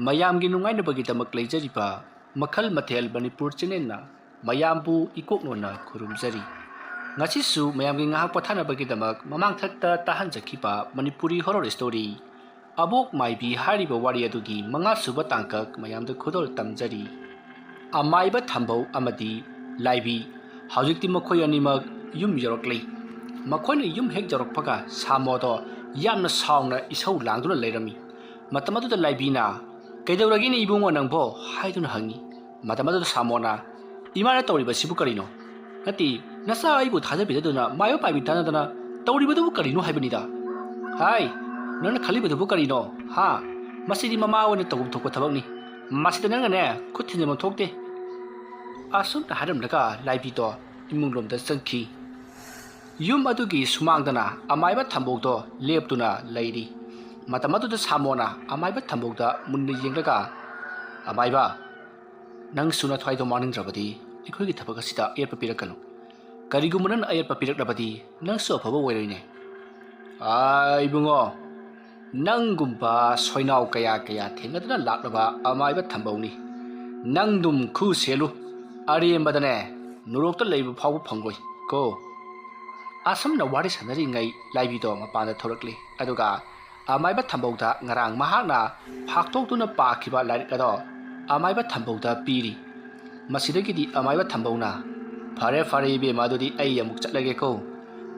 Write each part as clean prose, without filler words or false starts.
ꯃꯌꯥꯝꯒꯤ ꯅꯨꯡꯉꯥꯏꯅꯕꯒꯤꯗꯃꯛ ꯂꯩꯖꯔꯤꯕ ꯃꯈꯜ ꯃꯊꯦꯜ ꯃꯅꯤꯄꯨꯔ ꯆꯦꯅꯦꯜꯅ ꯃꯌꯥꯝꯕꯨ ꯏꯀꯣꯛꯅꯣꯟꯅ ꯈꯨꯔꯨꯝꯖꯔꯤ꯫ ꯉꯁꯤꯁꯨ ꯃꯌꯥꯝꯒꯤ ꯉꯥꯏꯍꯥꯛ ꯄꯣꯊꯥꯅꯕꯒꯤꯗꯃꯛ ꯃꯃꯥꯡꯊꯛꯇ ꯇꯥꯍꯟꯖꯈꯤꯕ ꯃꯅꯤꯄꯨꯔꯤ ꯍꯣꯔꯔ ꯁ꯭ꯇꯣꯔꯤ ꯑꯕꯣꯛ ꯃꯥꯏꯕꯤ ꯍꯥꯏꯔꯤꯕ ꯋꯥꯔꯤ ꯑꯗꯨꯒꯤ ꯃꯉꯥꯁꯨꯕ ꯇꯥꯡꯀꯛ ꯃꯌꯥꯝꯗ ꯈꯨꯗꯣꯜ ꯇꯝꯖꯔꯤ꯫ ꯑꯃꯥꯏꯕ ꯊꯝꯕꯧ ꯑꯃꯗꯤ ꯂꯥꯏꯕꯤ ꯍꯧꯖꯤꯛꯇꯤ ꯃꯈꯣꯏ ꯑꯅꯤꯃꯛ ꯌꯨꯝ ꯌꯧꯔꯛꯂꯤ꯫ ꯃꯈꯣꯏꯅ ꯌꯨꯝ ꯍꯦꯛ ꯌꯧꯔꯛꯄꯒ ꯁꯥꯃꯣꯗꯣ ꯌꯥꯝꯅ ꯁꯥꯎꯅ ꯏꯁꯧ ꯂꯥꯡꯗꯨꯅ ꯂꯩꯔꯝꯃꯤ꯫ ꯃꯇꯝ ꯑꯗꯨꯗ ꯂꯥꯏꯕꯤꯅ "ꯀꯩꯗꯧꯔꯒꯦꯅꯦ ꯏꯕꯨꯡꯉꯣ ꯅꯪꯕꯣ?" ꯍꯥꯏꯗꯨꯅ ꯍꯪꯉꯤ꯫ ꯃꯇꯝ ꯑꯗꯨꯗ ꯁꯥꯃꯣꯅ "ꯏꯃꯥꯅ ꯇꯧꯔꯤꯕꯁꯤꯕꯨ ꯀꯔꯤꯅꯣ? ꯅꯠꯇꯦ, ꯅꯆꯥ ꯑꯩꯕꯨ ꯊꯥꯖꯕꯤꯗꯗꯨꯅ ꯃꯥꯏꯕ ꯄꯥꯏꯕꯤ ꯇꯥꯟꯅꯗꯅ ꯇꯧꯔꯤꯕꯗꯨꯕꯨ ꯀꯔꯤꯅꯣ ꯍꯥꯏꯕꯅꯤꯗ꯫ ꯍꯥꯏ, ꯅꯪꯅ ꯈꯜꯂꯤꯕꯗꯨꯕꯨ ꯀꯔꯤꯅꯣ? ꯍꯥ? ꯃꯁꯤꯗꯤ ꯃꯃꯥ ꯑꯣꯏꯅ ꯇꯧꯐꯝ ꯊꯣꯛꯄ ꯊꯕꯛꯅꯤ꯫ ꯃꯁꯤꯗ ꯅꯪꯅꯅꯦ ꯈꯨꯠ ꯊꯤꯟꯖꯤꯟꯐꯝ ꯊꯣꯛꯇꯦ." ꯑꯁꯨꯝꯅ ꯍꯥꯏꯔꯝꯂꯒ ꯂꯥꯏꯕꯤꯗꯣ ꯏꯃꯨꯡꯂꯣꯝꯗ ꯆꯪꯈꯤ꯫ ꯌꯨꯝ ꯑꯗꯨꯒꯤ ꯁꯨꯃꯥꯡꯗꯅ ꯑꯃꯥꯏꯕ ꯊꯝꯕꯧꯗꯣ ꯂꯦꯞꯇꯨꯅ ꯂꯩꯔꯤ꯫ ꯃꯇꯝ ꯑꯗꯨꯗ ꯁꯥꯃꯣꯅ ꯑꯃꯥꯏꯕ ꯊꯝꯕꯧꯗ ꯃꯨꯟꯅ ꯌꯦꯡꯂꯒ, "ꯑꯃꯥꯏꯕ, ꯅꯪꯁꯨ ꯅꯊ꯭ꯋꯥꯏꯗꯣ ꯃꯥꯡꯅꯤꯡꯗ꯭ꯔꯕꯗꯤ ꯑꯩꯈꯣꯏꯒꯤ ꯊꯕꯛ ꯑꯁꯤꯗ ꯑꯌꯦꯠꯄ ꯄꯤꯔꯛꯀꯅꯨ꯫ ꯀꯔꯤꯒꯨꯝꯕ ꯅꯪꯅ ꯑꯌꯦꯠꯄ ꯄꯤꯔꯛꯂꯕꯗꯤ ꯅꯪꯁꯨ ꯑꯐꯕ ꯑꯣꯏꯔꯣꯏꯅꯦ." "ꯏꯕꯨꯡꯉꯣ, ꯅꯪꯒꯨꯝꯕ ꯁꯣꯏꯅꯥꯎ ꯀꯌꯥ ꯊꯦꯡꯅꯗꯨꯅ ꯂꯥꯛꯂꯕ ꯑꯃꯥꯏꯕ ꯊꯝꯕꯧꯅꯤ꯫ ꯅꯪꯗꯨꯝ ꯈꯨ ꯁꯦꯜꯂꯨ, ꯑꯔꯦꯝꯕꯗꯅꯦ ꯅꯨꯔꯣꯛꯇ ꯂꯩꯕ ꯐꯥꯎꯕ ꯐꯪꯂꯣꯏ ꯀꯣ." ꯑꯁꯨꯝꯅ ꯋꯥꯔꯤ ꯁꯥꯟꯅꯔꯤꯉꯩ ꯂꯥꯏꯕꯤꯗꯣ ꯃꯄꯥꯟꯗ ꯊꯣꯛꯂꯛꯂꯤ꯫ ꯑꯗꯨꯒ ꯑꯃꯥꯏꯕ ꯊꯝꯕꯧꯗ ꯉꯔꯥꯡ ꯃꯍꯥꯛꯅ ꯐꯥꯛꯇꯣꯛꯇꯨꯅ ꯄꯥꯈꯤꯕ ꯂꯥꯏꯔꯤꯛ ꯑꯗꯣ ꯑꯃꯥꯏꯕ ꯊꯝꯕꯧꯗ ꯄꯤꯔꯤ꯫ ꯃꯁꯤꯗꯒꯤꯗꯤ ꯑꯃꯥꯏꯕ ꯊꯝꯕꯧꯅ, "ꯐꯔꯦ ꯏꯕꯦꯝꯃ, ꯑꯗꯨꯗꯤ ꯑꯩ ꯑꯃꯨꯛ ꯆꯠꯂꯒꯦꯀꯣ꯫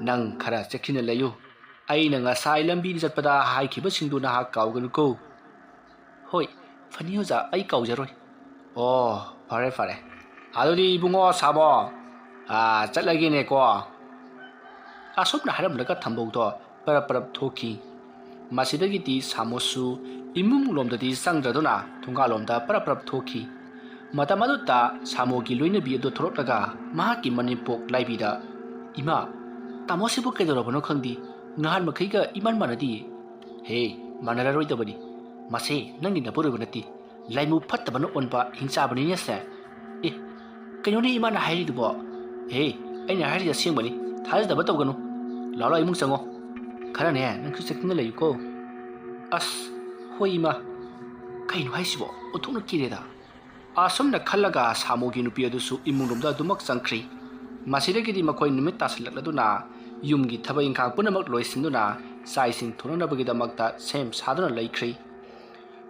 ꯅꯪ ꯈꯔ ꯆꯦꯛꯁꯤꯟꯅ ꯂꯩꯌꯨ꯫ ꯑꯩꯅ ꯉꯁꯥꯏ ꯂꯝꯕꯤ ꯆꯠꯄꯗ ꯍꯥꯏꯈꯤꯕꯁꯤꯡꯗꯨ ꯅꯍꯥꯛ ꯀꯥꯎꯒꯅꯨꯀꯣ." "ꯍꯣꯏ, ꯐꯅꯤ ꯑꯣꯖꯥ, ꯑꯩ ꯀꯥꯎꯖꯔꯣꯏ." "ꯑꯣ, ꯐꯔꯦ. ꯑꯗꯨꯗꯤ ꯏꯕꯨꯡꯉꯣ ꯁꯥꯃꯣ, ꯆꯠꯂꯒꯦꯅꯦꯀꯣ." ꯑꯁꯨꯝꯅ ꯍꯥꯏꯔꯝꯂꯒ ꯊꯝꯕꯧꯗꯣ ꯄꯔꯞ ꯊꯣꯛꯈꯤ꯫ ꯃꯁꯤꯗꯒꯤꯗꯤ ꯁꯥꯃꯣꯁꯨ ꯏꯃꯨꯡꯂꯣꯝꯗꯗꯤ ꯆꯪꯗ꯭ꯔꯗꯨꯅ ꯊꯣꯡꯒꯥꯜꯂꯣꯝꯗ ꯄꯔꯞ ꯊꯣꯛꯈꯤ꯫ ꯃꯇꯝ ꯑꯗꯨꯗ ꯁꯥꯃꯣꯒꯤ ꯂꯣꯏꯅꯕꯤ ꯑꯗꯨ ꯊꯣꯛꯂꯛꯂꯒ ꯃꯍꯥꯛꯀꯤ ꯃꯅꯦꯝꯄꯣꯛ ꯂꯥꯏꯕꯤꯗ, "ꯏꯃꯥ, ꯇꯥꯃꯣꯁꯤꯕꯨ ꯀꯩꯗꯧꯔꯕꯅꯣ ꯈꯪꯗꯦ, ꯅꯍꯥꯟ ꯃꯈꯩꯒ ꯏꯃꯥꯟ ꯃꯥꯟꯅꯗꯤꯌꯦ." "ꯍꯦ, ꯃꯥꯟꯅꯔꯔꯣꯏꯗꯕꯅꯤ. ꯃꯁꯤ ꯅꯪꯒꯤ ꯅꯄꯨꯔꯣꯏꯕ ꯅꯠꯇꯦ, ꯂꯥꯏꯃꯨ ꯐꯠꯇꯕꯅ ꯑꯣꯟꯕ ꯍꯤꯡꯆꯥꯕꯅꯤꯅꯦꯁꯦ." "ꯑꯦ, ꯀꯩꯅꯣꯅꯦ ꯏꯃꯥꯅ ꯍꯥꯏꯔꯤꯗꯨꯕꯣ?" "ꯍꯦ, ꯑꯩꯅ ꯍꯥꯏꯔꯤꯁꯦ ꯑꯁꯦꯡꯕꯅꯤ, ꯊꯥꯖꯗꯕ ꯇꯧꯒꯅꯨ꯫ ꯂꯥꯛꯑꯣ, ꯏꯃꯨꯡ ꯆꯪꯉꯣ. ꯈꯔꯅꯦ ꯅꯪꯁꯨ ꯆꯦꯛꯁꯤꯟꯅ ꯂꯩꯌꯨꯀꯣ." "ꯑꯁ, ꯍꯣꯏ ꯏꯃꯥ." ꯀꯩꯅꯣ ꯍꯥꯏꯁꯤꯕꯣ, ꯑꯣꯟꯊꯣꯛꯅ ꯀꯤꯔꯦꯗ꯫ ꯑꯁꯨꯝꯅ ꯈꯜꯂꯒ ꯁꯥꯃꯣꯒꯤ ꯅꯨꯄꯤ ꯑꯗꯨꯁꯨ ꯏꯃꯨꯡꯂꯣꯝꯗ ꯑꯗꯨꯃꯛ ꯆꯪꯈ꯭ꯔꯤ꯫ ꯃꯁꯤꯗꯒꯤꯗꯤ ꯃꯈꯣꯏ ꯅꯨꯃꯤꯠ ꯇꯥꯁꯤꯜꯂꯛꯂꯗꯨꯅ ꯌꯨꯝꯒꯤ ꯊꯕꯛ ꯏꯪꯈꯥꯡ ꯄꯨꯝꯅꯃꯛ ꯂꯣꯏꯁꯤꯟꯗꯨꯅ ꯆꯥꯛ ꯏꯁꯤꯡ ꯊꯣꯡꯅꯅꯕꯒꯤꯗꯃꯛꯇ ꯁꯦꯝ ꯁꯥꯗꯨꯅ ꯂꯩꯈ꯭ꯔꯤ꯫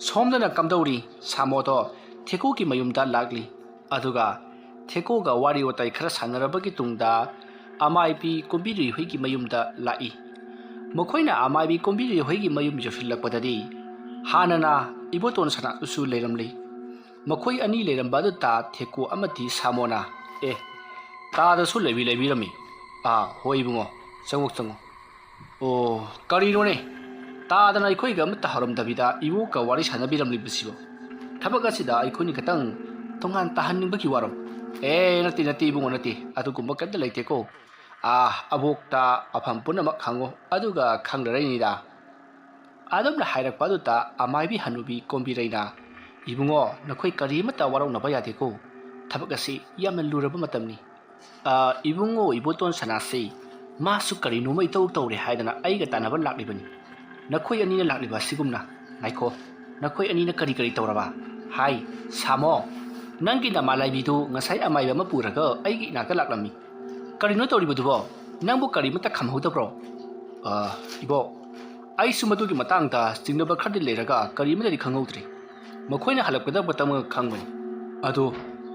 ꯁꯣꯝꯗꯅ ꯀꯝꯗꯧꯔꯤ? ꯁꯥꯃꯣꯗꯣ ꯊꯦꯀꯣꯒꯤ ꯃꯌꯨꯝꯗ ꯂꯥꯛꯂꯤ꯫ ꯑꯗꯨꯒ ꯊꯦꯀꯣꯒ ꯋꯥꯔꯤ ꯋꯥꯇꯥꯏ ꯈꯔ ꯁꯥꯟꯅꯔꯕꯒꯤ ꯇꯨꯡꯗ ꯑꯃꯥꯏꯕꯤ ꯀꯣꯝꯕꯤꯔꯩ ꯍꯣꯏꯒꯤ ꯃꯌꯨꯝꯗ ꯂꯥꯛꯏ꯫ ꯃꯈꯣꯏꯅ ꯑꯃꯥꯏꯕꯤ ꯀꯣꯝꯕꯤꯔꯩ ꯍꯣꯏꯒꯤ ꯃꯌꯨꯝ ꯌꯧꯁꯤꯜꯂꯛꯄꯗꯗꯤ ꯍꯥꯟꯅꯅ ꯏꯕꯣꯇꯣꯟ ꯁꯅꯥꯇꯣꯟꯁꯨ ꯂꯩꯔꯝꯂꯤ꯫ ꯃꯈꯣꯏ ꯑꯅꯤ ꯂꯩꯔꯝꯕ ꯑꯗꯨꯗ ꯊꯦꯀꯣ ꯑꯃꯗꯤ ꯁꯥꯃꯣꯅ, "ꯑꯦ, ꯇꯥꯗꯁꯨ ꯂꯩꯕꯤꯔꯝꯃꯤ? ꯍꯣꯏ ꯏꯕꯨꯡꯉꯣ, ꯆꯪꯉꯣ." "ꯑꯣ, ꯀꯔꯤꯅꯣꯅꯦ, ꯇꯥꯗꯅ ꯑꯩꯈꯣꯏꯒ ꯑꯃꯠꯇ ꯍꯧꯔꯝꯗꯕꯤꯗ ꯏꯕꯣꯛꯀ ꯋꯥꯔꯤ ꯁꯥꯟꯅꯕꯤꯔꯝꯂꯤꯕꯁꯤꯕꯣ? ꯊꯕꯛ ꯑꯁꯤꯗ ꯑꯩꯈꯣꯏꯅꯤ ꯈꯛꯇꯪ ꯇꯣꯉꯥꯟ ꯇꯥꯍꯟꯅꯤꯡꯕꯒꯤ ꯋꯥꯔꯣ?" "ꯅꯠꯇꯦ ꯏꯕꯨꯡꯉꯣ, ꯅꯠꯇꯦ. ꯑꯗꯨꯒꯨꯝꯕ ꯀꯩꯝꯇ ꯂꯩꯇꯦꯀꯣ. ꯑꯕꯣꯛꯇ ꯃꯐꯝ ꯄꯨꯝꯅꯃꯛ ꯍꯪꯉꯣ, ꯑꯗꯨꯒ ꯈꯪꯂꯔꯅꯤꯗ." ꯑꯗꯨꯝꯅ ꯍꯥꯏꯔꯛꯄ ꯑꯗꯨꯗ ꯑꯃꯥꯏꯕꯤ ꯍꯅꯨꯕꯤ ꯀꯣꯝꯕꯤꯔꯩꯅ, "ꯏꯕꯨꯡꯉꯣ, ꯅꯈꯣꯏ ꯀꯔꯤꯃꯠꯇ ꯋꯥꯔꯧꯅꯕ ꯌꯥꯗꯦꯀꯣ. ꯊꯕꯛ ꯑꯁꯤ ꯌꯥꯝꯅ ꯂꯨꯔꯕ ꯃꯇꯝꯅꯤ. ꯏꯕꯨꯡꯉꯣ ꯏꯕꯣꯇꯣꯟ ꯁꯅꯥꯁꯦ ꯃꯥꯁꯨ ꯀꯔꯤꯅꯣꯃ ꯏꯇꯧ ꯇꯧꯔꯦ ꯍꯥꯏꯗꯅ ꯑꯩꯒ ꯇꯥꯟꯅꯕ ꯂꯥꯛꯂꯤꯕꯅꯤ. ꯅꯈꯣꯏ ꯑꯅꯤꯅ ꯂꯥꯛꯂꯤꯕ ꯑꯁꯤꯒꯨꯝꯅ." "ꯉꯥꯏꯈꯣ, ꯅꯈꯣꯏ ꯑꯅꯤꯅ ꯀꯔꯤ ꯇꯧꯔꯕ? ꯍꯥꯏ, ꯁꯥꯃꯣ, ꯅꯪꯒꯤ ꯅꯃꯥꯂꯥꯏꯕꯤꯗꯨ ꯉꯁꯥꯏ ꯑꯃꯥꯏꯕ ꯑꯃ ꯄꯨꯔꯒ ꯑꯩꯒꯤ ꯏꯅꯥꯛꯇ ꯂꯥꯛꯂꯝꯃꯤ꯫ ꯀꯔꯤꯅꯣ ꯇꯧꯔꯤꯕꯗꯨꯕꯣ? ꯅꯪꯕꯨ ꯀꯔꯤꯃꯠꯇ ꯈꯪꯍꯧꯗꯕ꯭ꯔꯣ?" "ꯏꯕꯣꯛ, ꯑꯩꯁꯨ ꯃꯗꯨꯒꯤ ꯃꯇꯥꯡꯗ ꯆꯤꯡꯅꯕ ꯈꯔꯗꯤ ꯂꯩꯔꯒ ꯀꯔꯤꯃꯠꯇꯗꯤ ꯈꯪꯍꯧꯗ꯭ꯔꯤ. ꯃꯈꯣꯏꯅ ꯍꯜꯂꯛꯄꯗꯃꯛꯇꯪ ꯈꯪꯕꯅꯤ. ꯑꯗꯣ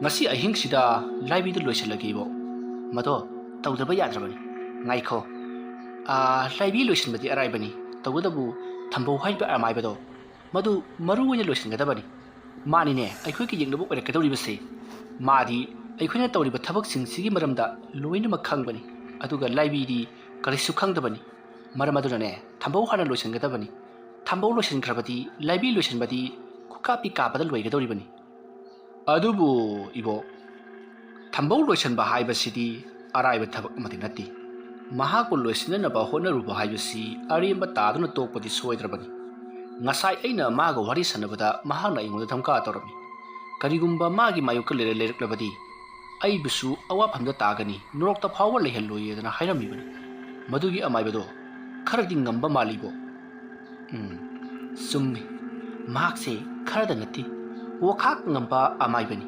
ꯉꯁꯤ ꯑꯍꯤꯡꯁꯤꯗ ꯂꯥꯏꯕꯤꯗꯨ ꯂꯣꯏꯁꯤꯜꯂꯒꯦ ꯏꯕꯣꯛ. ꯃꯗꯣ ꯇꯧꯗꯕ ꯌꯥꯗ꯭ꯔꯕꯅꯤ." "ꯉꯥꯏꯈꯣ, ꯂꯥꯏꯕꯤ ꯂꯣꯏꯁꯤꯟꯕꯗꯤ ꯑꯔꯥꯏꯕꯅꯤ. ꯇꯧꯕꯇꯕꯨ ꯊꯝꯕꯧ ꯍꯥꯏꯔꯤꯕ ꯑꯃꯥꯏꯕꯗꯣ, ꯃꯗꯨ ꯃꯔꯨ ꯑꯣꯏꯅ ꯂꯣꯏꯁꯤꯟꯒꯗꯕꯅꯤ. ꯃꯥꯅꯤꯅꯦ ꯑꯩꯈꯣꯏꯒꯤ ꯌꯦꯡꯅꯕ ꯑꯣꯏꯔꯛꯀꯗꯧꯔꯤꯕꯁꯦ꯫ ꯃꯥꯗꯤ ꯑꯩꯈꯣꯏꯅ ꯇꯧꯔꯤꯕ ꯊꯕꯛꯁꯤꯡꯁꯤꯒꯤ ꯃꯔꯝꯗ ꯂꯣꯏꯅꯃꯛ ꯈꯪꯕꯅꯤ꯫ ꯑꯗꯨꯒ ꯂꯥꯏꯕꯤꯗꯤ ꯀꯔꯤꯁꯨ ꯈꯪꯗꯕꯅꯤ. ꯃꯔꯝ ꯑꯗꯨꯅꯅꯦ ꯊꯝꯕꯧ ꯍꯥꯟꯅ ꯂꯣꯏꯁꯤꯟꯒꯗꯕꯅꯤ. ꯊꯝꯕꯧ ꯂꯣꯏꯁꯤꯟꯈ꯭ꯔꯕꯗꯤ ꯂꯥꯏꯕꯤ ꯂꯣꯏꯁꯤꯟꯕꯗꯤ ꯈꯨꯀꯥꯞꯄꯤ ꯀꯥꯞꯄꯗ ꯂꯣꯏꯒꯗꯧꯔꯤꯕꯅꯤ." "ꯑꯗꯨꯕꯨ ꯏꯕꯣꯛ, ꯊꯝꯕꯧ ꯂꯣꯏꯁꯤꯟꯕ ꯍꯥꯏꯕꯁꯤꯗꯤ ꯑꯔꯥꯏꯕ ꯊꯕꯛ ꯑꯃꯗꯤ ꯅꯠꯇꯦ. ꯃꯍꯥꯛꯄꯨ ꯂꯣꯏꯁꯤꯟꯅꯅꯕ ꯍꯣꯠꯅꯔꯨꯕ ꯍꯥꯏꯕꯁꯤ ꯑꯔꯦꯝꯕ ꯇꯥꯗꯨꯅ ꯇꯣꯛꯄꯗꯤ ꯁꯣꯏꯗ꯭ꯔꯕꯅꯤ. ꯉꯁꯥই ꯑꯩꯅ ꯃꯥꯒ ꯋꯥꯔꯤ ꯁꯥꯟꯅꯕꯗ ꯃꯍꯥꯛꯅ ꯑꯩꯉꯣꯟꯗ ꯙꯝꯀꯥ ꯇꯧꯔꯝꯃꯤ. ꯀꯔꯤꯒꯨꯝꯕ ꯃꯥꯒꯤ ꯃꯥꯌꯣꯛꯇ ꯂꯩꯔꯛꯂꯕꯗꯤ ꯑꯩꯕꯨꯁꯨ ꯑꯋꯥꯐꯝꯗ ꯇꯥꯒꯅꯤ, ꯅꯣꯔꯣꯛꯇ ꯐꯥꯎꯕ ꯂꯩꯍꯜꯂꯣꯏꯗꯅ ꯍꯥꯏꯔꯝꯃꯤꯕꯅꯤ꯫ ꯃꯗꯨꯒꯤ ꯑꯃꯥꯏꯕꯗꯣ ꯈꯔꯗꯤ ꯉꯝꯕ ꯃꯥꯜꯂꯤꯕꯣ." "ꯆꯨꯝꯃꯤ. ꯃꯍꯥꯛꯁꯦ ꯈꯔꯗ ꯅꯠꯇꯦ ꯋꯥꯈꯥꯛ ꯉꯝꯕ ꯑꯃꯥꯏꯕꯅꯤ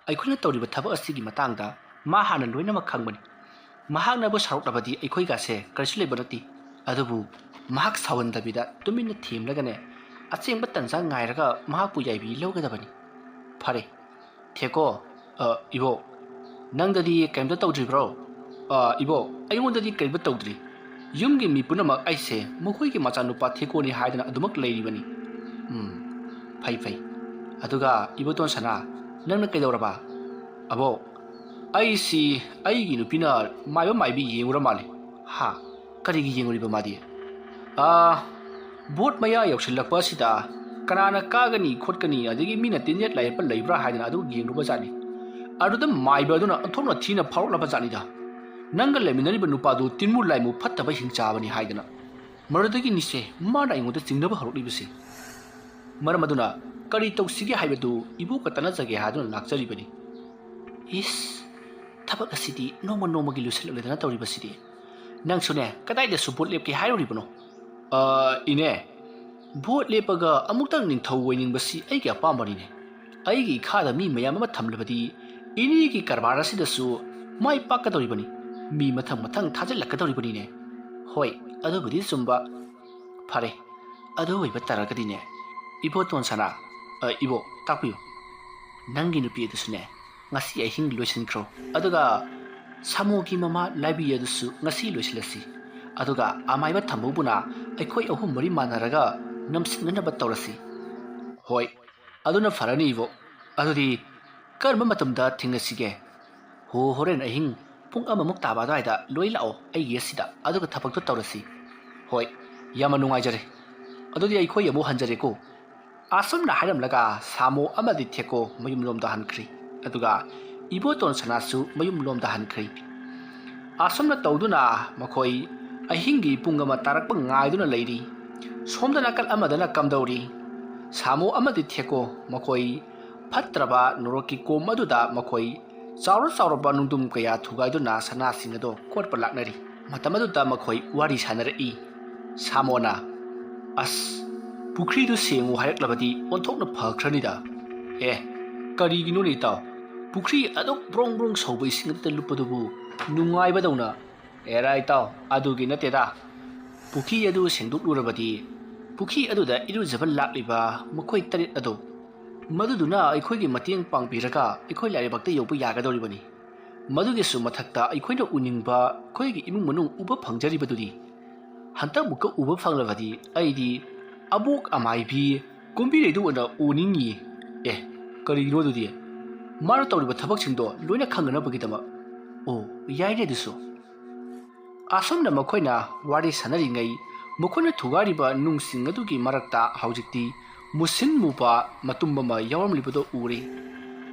ꯑꯩꯈꯣꯏꯅ ꯇꯧꯔꯤꯕ ꯊꯕꯛ ꯑꯁꯤꯒꯤ ꯃꯇꯥꯡꯗ ꯃꯥ ꯍꯥꯟꯅ ꯂꯣꯏꯅꯃꯛ ꯈꯪꯕꯅꯤ ꯃꯍꯥꯛꯅꯕꯨ ꯁꯥꯎꯔꯛꯂꯕꯗꯤ ꯑꯩꯈꯣꯏꯒꯁꯦ ꯀꯔꯤꯁꯨ ꯂꯩꯕ ꯅꯠꯇꯦ ꯑꯗꯨꯕꯨ ꯃꯍꯥꯛ ꯁꯥꯎꯍꯟꯗꯕꯤꯗ ꯇꯨꯃꯤꯟꯅ ꯊꯦꯝꯂꯒꯅꯦ ꯑꯆꯦꯡꯕ ꯇꯟꯖꯥ ꯉꯥꯏꯔꯒ ꯃꯍꯥꯛꯄꯨ ꯌꯥꯏꯕꯤ ꯂꯧꯒꯗꯕꯅꯤ ꯐꯔꯦ ꯊꯦꯀꯣ 이보 ꯅꯪꯗꯗꯤ ꯀꯩꯝꯇ ꯇꯧꯗ꯭ꯔꯤꯕ꯭ꯔꯣ 이보 ꯑꯩꯉꯣꯟꯗꯗꯤ ꯀꯩꯝꯇ ꯇꯧꯗ꯭ꯔꯤ ꯌꯨꯝꯒꯤ ꯃꯤ ꯄꯨꯝꯅꯃꯛ ꯑꯩꯁꯦ ꯃꯈꯣꯏꯒꯤ ꯃꯆꯥꯅꯨꯄꯥ ꯊꯦꯀꯣꯅꯤ ꯍꯥꯏꯗꯅ ꯑꯗꯨꯃꯛ ꯂꯩꯔꯤꯕꯅꯤ ꯐꯩ ꯑꯗꯨꯒ 이보ꯇꯣꯟ ꯁꯅꯥ ꯅꯪꯅ ꯀꯩꯗꯧꯔꯕ ꯑꯕꯣ ꯑꯩꯁꯤ ꯑꯩꯒꯤ ꯅꯨꯄꯤꯅ ꯃꯥꯏꯕ ꯃꯥꯏꯕꯤ ꯌꯦꯡꯉꯨꯔ ꯃꯥꯜꯂꯦ ꯍꯥ ꯀꯔꯤꯒꯤ ꯌꯦꯡꯉꯨꯔꯤꯕ ꯃꯥꯗꯤ ꯚꯣꯠ ꯃꯌꯥ ꯌꯧꯁꯤꯜꯂꯛꯄ ꯑꯁꯤꯗ ꯀꯅꯥꯅ ꯀꯥꯒꯅꯤ ꯈꯣꯠꯀꯅꯤ ꯑꯗꯒꯤ ꯃꯤꯅ ꯇꯤꯟꯌꯦꯠ ꯂꯥꯏꯌꯦꯠꯄ ꯂꯩꯕ꯭ꯔꯥ ꯍꯥꯏꯗꯅ ꯑꯗꯨ ꯌꯦꯡꯂꯨꯕ ꯖꯥꯠꯅꯤ ꯑꯗꯨꯗ ꯃꯥꯏꯕ ꯑꯗꯨꯅ ꯑꯣꯟꯊꯣꯛꯅ ꯊꯤꯅ ꯐꯥꯎꯔꯛꯂꯕ ꯖꯥꯠꯅꯤꯗ ꯅꯪꯒ ꯂꯩꯃꯤꯟꯅꯔꯤꯕ ꯅꯨꯄꯥꯗꯨ ꯇꯤꯟꯃꯨ ꯂꯥꯏꯃꯨ ꯐꯠꯇꯕ ꯍꯤꯡꯆꯥꯕꯅꯤ ꯍꯥꯏꯗꯅ ꯃꯗꯨꯗꯒꯤꯅꯤꯁꯦ ꯃꯥꯅ ꯑꯩꯉꯣꯟꯗ ꯆꯤꯡꯅꯕ ꯍꯧꯔꯛꯂꯤꯕꯁꯦ ꯃꯔꯝ ꯑꯗꯨꯅ ꯀꯔꯤ ꯇꯧꯁꯤꯒꯦ ꯍꯥꯏꯕꯗꯨ ꯏꯕꯣꯛꯀ ꯇꯥꯟꯅꯖꯒꯦ ꯍꯥꯏꯗꯨꯅ ꯂꯥꯛꯆꯔꯤꯕꯅꯤ ꯏꯁ ꯊꯕꯛ ꯑꯁꯤꯗꯤ ꯅꯣꯡꯃ ꯅꯣꯡꯃꯒꯤ ꯂꯣꯏꯁꯤꯜꯂꯛꯂꯗꯅ ꯇꯧꯔꯤꯕꯁꯤꯗꯤ ꯅꯪꯁꯨꯅꯦ ꯀꯗꯥꯏꯗꯁꯨ ꯚꯣꯠ ꯂꯦꯞꯀꯦ ꯍꯥꯏꯔꯨꯔꯤꯕꯅꯣ ꯏꯅꯦ ꯚꯣꯠ ꯂꯦꯞꯄꯒ ꯑꯃꯨꯛꯇꯪ ꯅꯤꯡꯊꯧ ꯑꯣꯏꯅꯤꯡꯕꯁꯤ ꯑꯩꯒꯤ ꯑꯄꯥꯝꯕꯅꯤꯅꯦ ꯑꯩꯒꯤ ꯏꯈꯥꯗ ꯃꯤ ꯃꯌꯥꯝ ꯑꯃ ꯊꯝꯂꯕꯗꯤ ꯏꯅꯦꯒꯤ ꯀꯔꯕꯥꯔ ꯑꯁꯤꯗꯁꯨ ꯃꯥꯏ ꯄꯥꯛꯀꯗꯧꯔꯤꯕꯅꯤ ꯃꯤ ꯃꯊꯪ ꯃꯊꯪ ꯊꯥꯖꯤꯜꯂꯛꯀꯗꯧꯔꯤꯕꯅꯤꯅꯦ ꯍꯣꯏ ꯑꯗꯨꯕꯨꯗꯤ ꯆꯨꯝꯕ ꯐꯔꯦ ꯑꯗꯨ ꯑꯣꯏꯕ ꯇꯥꯔꯒꯗꯤꯅꯦ 이보ꯇꯣꯟ ꯁꯅꯥ 이보 ꯇꯥꯛꯄꯤꯌꯨ ꯅꯪꯒꯤ ꯅꯨꯄꯤ ꯑꯗꯨꯁꯨꯅꯦ ngasi ꯑꯍꯤꯡ ꯂꯣꯏꯁꯤꯟꯈ꯭ꯔꯣ ꯑꯗꯨꯒ ꯁꯥꯃꯣꯒꯤ ꯃꯃꯥ ꯂꯥꯏꯕꯤ ꯑꯗꯨꯁꯨ ngasi ꯂꯣꯏꯁꯤꯜꯂꯁꯤ ꯑꯗꯨꯒ ꯑꯃꯥꯏꯕ ꯊꯝꯕꯧꯕꯨꯅ ꯑꯩꯈꯣꯏ ꯑꯍꯨꯝ ꯃꯔꯤ ꯃꯥꯟꯅꯔꯒ ꯅꯝꯁꯤꯟꯅꯅꯕ ꯇꯧꯔꯁꯤ ꯍꯣꯏ ꯑꯗꯨꯅ ꯐꯔꯅꯤ 이보 ꯑꯗꯨꯗꯤ ꯀꯔꯝꯕ ꯃꯇꯝꯗ ꯊꯦꯡꯅꯁꯤꯒꯦ ꯍꯣꯔꯦꯟ ꯑꯍꯤꯡ ꯄꯨꯡ ꯑꯃꯃꯨꯛ ꯇꯥꯕ ꯑꯗꯨꯋꯥꯏꯗ ꯂꯣꯏ ꯂꯥꯛꯑꯣ ꯑꯩꯒꯤ ꯑꯁꯤꯗ ꯑꯗꯨꯒ ꯊꯕꯛꯇꯣ ꯇꯧꯔꯁꯤ ꯍꯣꯏ ꯌꯥꯝꯅ ꯅꯨꯡꯉꯥꯏꯖꯔꯦ ꯑꯗꯨꯗꯤ ꯑꯩꯈꯣꯏ ꯑꯃꯨꯛ ꯍꯟꯖꯔꯦꯀꯣ ꯑꯁꯨꯝꯅ ꯍꯥꯏꯔꯝꯂꯒ ꯁꯥꯃꯣ ꯑꯃꯗꯤ ꯊꯦꯀꯣ ꯃꯌꯨꯝꯂꯣꯝꯗ ꯍꯟꯈ꯭ꯔꯤ ꯑꯗꯨꯒ 이보ꯇꯣꯟ ꯁꯅꯥꯁꯨ ꯃꯌꯨꯝꯂꯣꯝꯗ ꯍꯟꯈ꯭ꯔꯤ ꯑꯁꯨꯝꯅ ꯇꯧꯗꯨꯅ ꯃꯈꯣꯏ ꯑꯍꯤꯡꯒꯤ ꯄꯨꯡ ꯑꯃ ꯇꯥꯔꯛꯄ ꯉꯥꯏꯗꯨꯅ ꯂꯩꯔꯤ ꯁꯣꯝꯗ ꯅꯥꯀꯜ ꯑꯃꯗꯅ ꯀꯝꯗꯧꯔꯤ ꯁꯥꯃꯣ ꯑꯃꯗꯤ ꯊꯦꯀꯣ ꯃꯈꯣꯏ ꯐꯠꯇ꯭ꯔꯕ ꯅꯣꯔꯣꯛꯀꯤ ꯀꯣꯝ ꯑꯗꯨꯗ ꯃꯈꯣꯏ ꯆꯥꯎꯔꯕ ꯅꯨꯡꯗꯨꯝ ꯀꯌꯥ ꯊꯨꯒꯥꯏꯗꯨꯅ ꯁꯅꯥꯁꯤꯡ ꯑꯗꯨ ꯀꯣꯠꯄ ꯂꯥꯛꯅꯔꯤ ꯃꯇꯝ ꯑꯗꯨꯗ ꯃꯈꯣꯏ ꯋꯥꯔꯤ ꯁꯥꯟꯅꯔꯛꯏ ꯁꯥꯃꯣꯅ ꯑꯁ ꯄꯨꯈ꯭ꯔꯤꯗꯨ ꯁꯦꯡꯉꯨ ꯍꯥꯏꯔꯛꯂꯕꯗꯤ ꯑꯣꯟꯊꯣꯛꯅ ꯐꯈ꯭ꯔꯅꯤꯗ ꯀꯔꯤꯒꯤꯅꯣꯅꯦ ꯏꯇꯥꯎ ꯄꯨꯈ꯭ꯔꯤ ꯑꯗꯨꯛ ꯕ꯭ꯔꯣꯡ ꯕ꯭ꯔꯣꯡ ꯁꯧꯕ ꯏꯁꯤꯡ ꯑꯗꯨꯗ ꯂꯨꯞꯄꯗꯨꯕꯨ ꯅꯨꯡꯉꯥꯏꯕꯗꯧꯅ ꯑꯦꯔꯥ ꯏꯇꯥꯎ ꯑꯗꯨꯒꯤ ꯅꯠꯇꯦꯗ ꯄꯨꯈ꯭ꯔꯤ ꯑꯗꯨ ꯁꯦꯡꯗꯣꯛꯂꯨꯔꯕꯗꯤ ꯄꯨꯈ꯭ꯔꯤ ꯑꯗꯨꯗ ꯏꯔꯨꯖꯕ ꯂꯥꯛꯂꯤꯕ ꯃꯈꯣꯏ 8 ꯑꯗꯨ ꯃꯗꯨꯗꯨꯅ ꯑꯩꯈꯣꯏꯒꯤ ꯃꯇꯦꯡ ꯄꯥꯡꯕꯤꯔꯒ ꯑꯩꯈꯣꯏ ꯂꯥꯏꯔꯕꯛꯇ ꯌꯧꯕ ꯌꯥꯒꯗꯧꯔꯤꯕꯅꯤ ꯃꯗꯨꯒꯤꯁꯨ ꯃꯊꯛꯇ ꯑꯩꯈꯣꯏꯅ ꯎꯅꯤꯡꯕ ꯑꯩꯈꯣꯏꯒꯤ ꯏꯃꯨꯡ ꯃꯅꯨꯡ ꯎꯕ ꯐꯪꯖꯔꯤꯕꯗꯨꯗꯤ ꯍꯟꯇꯛꯃꯨꯛꯀ ꯎꯕ ꯐꯪꯂꯕꯗꯤ ꯑꯩꯗꯤ ꯑꯕꯣꯛ ꯑꯃꯥꯏꯕꯤ ꯀꯨꯝꯕꯤꯔꯩꯗꯨ ꯑꯣꯏꯅ ꯎꯅꯤꯡꯉꯤ ꯀꯔꯤꯒꯤꯅꯣ ꯑꯗꯨꯗꯤ ꯃꯥꯅ ꯇꯧꯔꯤꯕ ꯊꯕꯛꯁꯤꯡꯗꯣ ꯂꯣꯏꯅ ꯈꯪꯅꯅꯕꯒꯤꯗꯃꯛ ꯌꯥꯏꯅꯦ ꯑꯗꯨꯁꯨ ꯑꯁꯨꯝꯅ ꯃꯈꯣꯏꯅ ꯋꯥꯔꯤ ꯁꯥꯟꯅꯔꯤꯉꯩ ꯃꯈꯣꯏꯅ ꯊꯨꯒꯥꯏꯔꯤꯕ ꯅꯨꯡꯁꯤꯡ ꯑꯗꯨꯒꯤ ꯃꯔꯛꯇ ꯍꯧꯖꯤꯛꯇꯤ ꯃꯨꯁꯤꯟ ꯃꯨꯕ ꯃꯇꯨꯝ ꯑꯃ ꯌꯥꯎꯔꯝꯂꯤꯕꯗꯣ ꯎꯔꯤ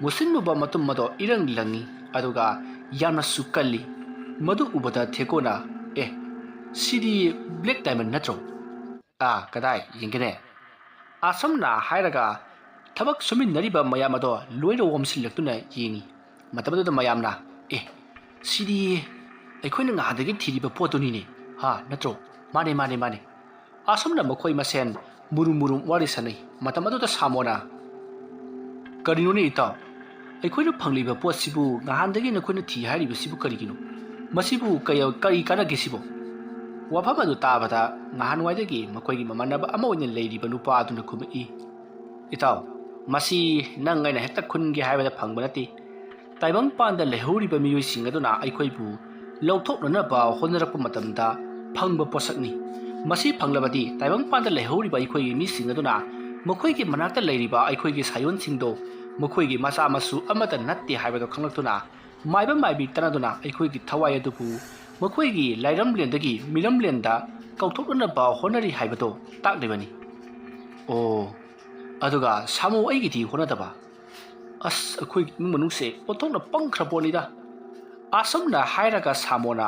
ꯃꯨꯁꯤꯟ ꯃꯨꯕ ꯃꯇꯨꯝ ꯑꯗꯣ ꯏꯔꯪ ꯂꯪꯉꯤ ꯑꯗꯨꯒ ꯌꯥꯝꯅꯁꯨ ꯀꯜꯂꯤ ꯃꯗꯨ ꯎꯕꯗ ꯊꯦꯀꯣꯅ ꯁꯤꯗꯤ ꯕ꯭ꯂꯦꯛ ꯗꯥꯏꯃꯟ ꯅꯠꯇ꯭ꯔꯣ ꯀꯗꯥꯏ ꯌꯦꯡꯒꯦꯅꯦ ꯑꯁꯨꯝꯅ ꯍꯥꯏꯔꯒ ꯊꯕꯛ ꯁꯨꯃꯤꯟꯅꯔꯤꯕ ꯃꯌꯥꯝ ꯑꯗꯣ ꯂꯣꯏꯅ ꯋꯣꯝꯁꯤꯜꯂꯛꯇꯨꯅ ꯌꯦꯡꯉꯤ ꯃꯇꯝ ꯑꯗꯨꯗ ꯃꯌꯥꯝꯅ ꯁꯤꯗꯤ ꯑꯩꯈꯣꯏꯅ ꯉꯍꯥꯟꯗꯒꯤ ꯊꯤꯔꯤꯕ ꯄꯣꯠꯇꯨꯅꯤꯅꯦ ꯅꯠꯇ꯭ꯔꯣ ꯃꯥꯅꯦ ꯑꯁꯨꯝꯅ ꯃꯈꯣꯏ ꯃꯁꯦꯟ ꯃꯨꯔꯨꯝ ꯋꯥꯔꯤ ꯁꯥꯟꯅꯩ ꯃꯇꯝ ꯑꯗꯨꯗ ꯁꯥꯃꯣꯅ ꯀꯔꯤꯅꯣꯅꯦ ꯏꯇꯥꯎ ꯑꯩꯈꯣꯏꯅ ꯐꯪꯂꯤꯕ ꯄꯣꯠꯁꯤꯕꯨ ꯉꯍꯥꯟꯗꯒꯤ ꯅꯈꯣꯏꯅ ꯊꯤ ꯍꯥꯏꯔꯤꯕꯁꯤꯕꯨ ꯀꯔꯤꯒꯤꯅꯣ ꯃꯁꯤꯕꯨ ꯀꯔꯤ ꯀꯥꯟꯅꯒꯦ ꯁꯤꯕꯨ ꯋꯥꯐꯝ ꯑꯗꯨ ꯇꯥꯕꯗ ꯉꯍꯥꯟꯋꯥꯏꯗꯒꯤ ꯃꯈꯣꯏꯒꯤ ꯃꯃꯥꯟꯅꯕ ꯑꯃ ꯑꯣꯏꯅ ꯂꯩꯔꯤꯕ ꯅꯨꯄꯥ ꯑꯗꯨꯅ ꯈꯨꯝꯃꯛꯏ ꯏꯇꯥꯎ ꯃꯁꯤ ꯅꯪ ꯑꯩꯅ ꯍꯦꯛꯇ ꯈꯨꯟꯒꯦ ꯍꯥꯏꯕꯗ ꯐꯪꯕ ꯅꯠꯇꯦ ꯇꯥꯏꯕꯪꯄꯥꯟꯗ ꯂꯩꯍꯧꯔꯤꯕ ꯃꯤꯑꯣꯏꯁꯤꯡ ꯑꯗꯨꯅ ꯑꯩꯈꯣꯏꯕꯨ ꯂꯧꯊꯣꯛꯅꯅꯕ ꯍꯣꯠꯅꯔꯛꯄ ꯃꯇꯝꯗ ꯐꯪꯕ ꯄꯣꯠꯁꯛꯅꯤ ꯃꯁꯤ ꯐꯪꯂꯕꯗꯤ ꯇꯥꯏꯕꯪꯄꯥꯟꯗ ꯂꯩꯍꯧꯔꯤꯕ ꯑꯩꯈꯣꯏꯒꯤ ꯃꯤꯁꯤꯡ ꯑꯗꯨꯅ ꯃꯈꯣꯏꯒꯤ ꯃꯅꯥꯛꯇ ꯂꯩꯔꯤꯕ ꯑꯩꯈꯣꯏꯒꯤ ꯁꯥꯌꯣꯟꯁꯤꯡꯗꯣ ꯃꯈꯣꯏꯒꯤ ꯃꯆꯥ ꯃꯁꯨ ꯑꯃꯠꯇ ꯅꯠꯇꯦ ꯍꯥꯏꯕꯗꯣ ꯈꯪꯂꯛꯇꯨꯅ ꯃꯥꯏꯕ ꯃꯥꯏꯕꯤ ꯇꯥꯟꯅꯗꯨꯅ ꯑꯩꯈꯣꯏꯒꯤ ꯊꯋꯥꯏ ꯑꯗꯨꯕꯨ ꯃꯈꯣꯏꯒꯤ ꯂꯥꯏꯔꯝꯂꯦꯟꯗꯒꯤ ꯃꯤꯔꯝꯂꯦꯟꯗ ꯀꯧꯊꯣꯛꯅꯅꯕ ꯍꯣꯠꯅꯔꯤ ꯍꯥꯏꯕꯗꯣ ꯇꯥꯛꯂꯤꯕꯅꯤ ꯑꯗꯨꯒ ꯁꯥꯃꯣ ꯑꯩꯒꯤꯗꯤ ꯍꯣꯠꯅꯗꯕ ꯑꯩꯈꯣꯏꯒꯤ ꯏꯃꯨꯡ ꯃꯅꯨꯡꯁꯦ ꯑꯣꯟꯊꯣꯛꯅ ꯄꯪꯈ꯭ꯔ ꯄꯣꯠꯅꯤꯗ ꯑꯁꯨꯝꯅ ꯍꯥꯏꯔꯒ ꯁꯥꯃꯣꯅ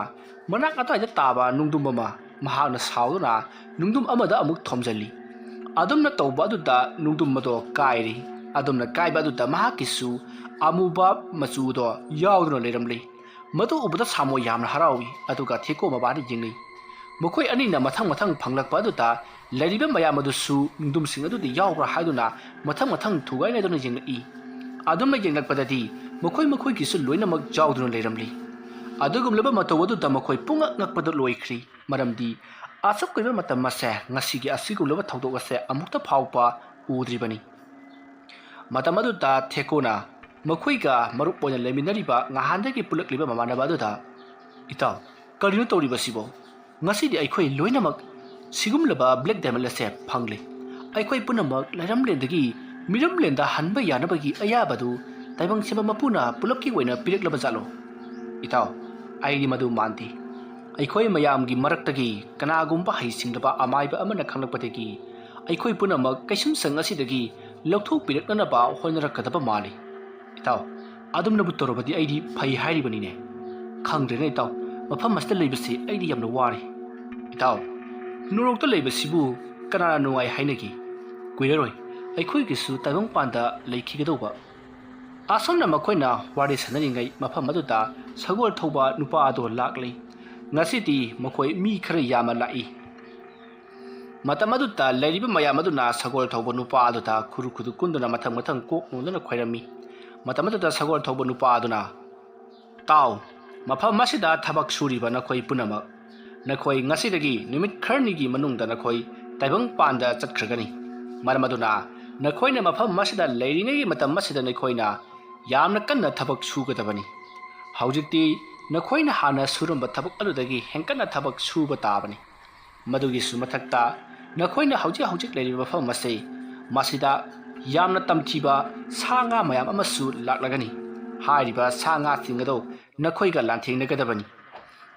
ꯃꯅꯥꯛ ꯑꯗꯨꯋꯥꯏꯗ ꯇꯥꯕ ꯅꯨꯡꯗꯨꯝ ꯑꯃ ꯃꯍꯥꯛꯅ ꯁꯥꯎꯗꯨꯅ ꯅꯨꯡꯗꯨꯝ ꯑꯃꯗ ꯑꯃꯨꯛ ꯊꯣꯝꯖꯤꯜꯂꯤ ꯑꯗꯨꯝꯅ ꯇꯧꯕ ꯑꯗꯨꯗ ꯅꯨꯡꯗꯨꯝ ꯑꯗꯣ ꯀꯥꯏꯔꯤ ꯑꯗꯨꯝꯅ ꯀꯥꯏꯕ ꯑꯗꯨꯗ ꯃꯍꯥꯛꯀꯤꯁꯨ ꯑꯃꯨꯕ ꯃꯆꯨꯗꯣ ꯌꯥꯎꯗꯨꯅ ꯂꯩꯔꯝꯂꯤ ꯃꯗꯨ ꯎꯕꯗ ꯁꯥꯃꯣ ꯌꯥꯝꯅ ꯍꯔꯥꯎꯏ ꯑꯗꯨꯒ ꯊꯦꯀꯣ ꯃꯕꯥꯅꯤ ꯌꯦꯡꯅꯩ ꯃꯈꯣꯏ ꯑꯅꯤꯅ ꯃꯊꯪ ꯐꯪꯂꯛꯄ ꯑꯗꯨꯗ ꯂꯩꯔꯤꯕ ꯃꯌꯥꯝ ꯑꯗꯨꯁꯨ ꯅꯤꯡꯗꯨꯝꯁꯤꯡ ꯑꯗꯨꯗ ꯌꯥꯎꯕ꯭ꯔꯥ ꯍꯥꯏꯗꯨꯅ ꯃꯊꯪ ꯊꯨꯒꯥꯏꯅꯗꯨꯅ ꯌꯦꯡꯂꯛꯏ ꯑꯗꯨꯝꯅ ꯌꯦꯡꯂꯛꯄꯗꯗꯤ ꯃꯈꯣꯏꯒꯤꯁꯨ ꯂꯣꯏꯅꯃꯛ ꯌꯥꯎꯗꯨꯅ ꯂꯩꯔꯝꯂꯤ ꯑꯗꯨꯒꯨꯝꯂꯕ ꯃꯇꯧ ꯑꯗꯨꯗ ꯃꯈꯣꯏ ꯄꯨꯡꯉꯛ ꯉꯛꯄꯗ ꯂꯣꯏꯈ꯭ꯔꯤ ꯃꯔꯝꯗꯤ ꯑꯁꯨꯛ ꯀꯨꯏꯕ ꯃꯇꯝ ꯑꯁꯦ ꯉꯁꯤꯒꯤ ꯑꯁꯤꯒꯨꯝꯂꯕ ꯊꯧꯗꯣꯛ ꯑꯁꯦ ꯑꯃꯨꯛꯇ ꯐꯥꯎꯕ ꯎꯗ꯭ꯔꯤꯕꯅꯤ ꯃꯇꯝ ꯑꯗꯨꯗ ꯊꯦꯀꯣꯅ ꯃꯈꯣꯏꯒ ꯃꯔꯨꯞ ꯑꯣꯏꯅ ꯂꯩꯃꯤꯟꯅꯔꯤꯕ ꯉꯍꯥꯟꯗꯒꯤ ꯄꯨꯜꯂꯛꯂꯤꯕ ꯃꯃꯥꯟꯅꯕ ꯑꯗꯨꯗ ꯏꯇꯥꯎ ꯀꯔꯤꯅꯣ ꯇꯧꯔꯤꯕꯁꯤꯕꯣ ꯉꯁꯤꯗꯤ ꯑꯩꯈꯣꯏ ꯂꯣꯏꯅꯃꯛ सिगुमलबा ब्लैक डायमंड असे फंगले अखोई पुनमक लैरमलेंदगी मिरमलेंदा हनबा यानबगी अयाबदु ताइबंग सेबा मपुना पुलपकी वैना पिरकलबा जालो इताव आइदि मदु मानती अखोई मयामगी मरक्तगी कनागुम्बा हैसिंगलबा अमाइबा अमना खंगलपतेगी अखोई पुनमक कैसुम संग असिदगी लौथोक पिरकनबा होनरकदबा माली इताव अदुमनबु तोरबदी आइदि फै हाइरिबनिने खंग्रेने इताव मफम मस्त लेबसी आइदि यमना वारी इताव नुरोक्ता लेबसिबु कनाना नुंगाई हाइनगी कुइररोय अखोइगिसु ताइबंगपानदा लेखिगदौबा आसमना मखोइना वारी सनरिङै मफम अदुदा सगोल थौबा नुपा अदो लाक्लै ngasidi मखोइ मी खर यामा लाइ मतम अदुदा लैरिबा मयाम अदुना सगोल थौबा नुपा अदुदा खुरु खुदु कुंदुना मथंग कोक नोंदना खोइरमी मतम अदुदा सगोल थौबा नुपा अदुना ताव मफम मसिदा थबक सुरिबा नखोइ पुनमक नखोई ngasiदगी नुमित खरनिगी मनुंगदा नखोई ताइबंग पांदा चटखरगनी मरमदुना नखोइना मफम मसिदा लैरिङैगी मतम मसिदा नखोइना यामना कन्ना थबक सुगदबनी हौजिक्ति नखोइना हाना सुरंबा थबक अलुदगी हेंकना थबक सुबा ताबनी मदुगी सुमथक्ता नखोइना हौजिक लैरिबा मफम मसे मसिदा यामना तमथिबा साङा मयाम अमसु लाक्लगनी हारिबा साङा थिंगदो नखोइगा लांथेंगदबनी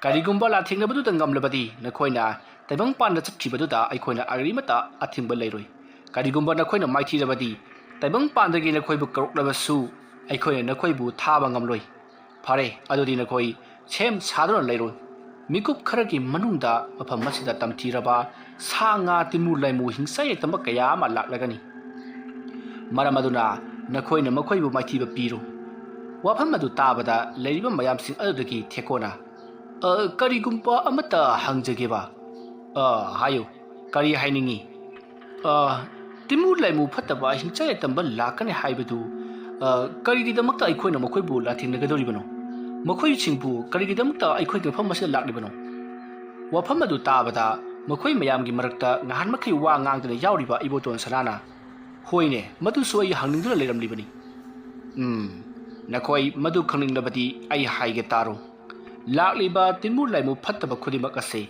करिगुम्बा लाथेंगबदुदा ngamlabadi नखोइना ताइबंग पांदा चटखिबदुदा अखोइना अरिमता अथिंबा लैरोय करिगुम्बा नखोइना माइथीरबदी ताइबंग पांदगी नखोइबु करोक्लबसु अखोइना नखोइबु थाबा ngamloi फरे अदुदी नखोइ सेम सादुना लैरोय मिकुप खरगी मनुंगदा मफम मसिदा तमथीरबा साङा तिमु लाइमु हिंसा यतंबा कया अमा लाक्लगनी मरमदुना नखोइना मखोइबु माइथीबा पीरो वाफम अदु ताबदा लैरिबा मयामसिंग अदुदगी थेकोना करिगुम्बा अमता हंजगेबा हायो करी हाइनिंगी तिमु लाइमु फतबा हिंसा यतंबा लाकने हाइबदु करिगिदमक्ता अखोइना मखोइबु लाथिंगदोरिबनो मखोइसिंबु करिगिदमक्ता अखोइ गफम मसिदा लाक्लिबनो वफम अदु ताबदा मखोइ मयामगी मरक्ता ngahन मखै वा ngang यावरिबा इबोतोन सनाना होइने मदु सोइ हंनिंगदुना लेरमलिबनी नखोइ मदु खंनिंगलबदी आई हाइगे तारो लाक्लिबा तिमु लाइमु फत्तबा खुदिमक असे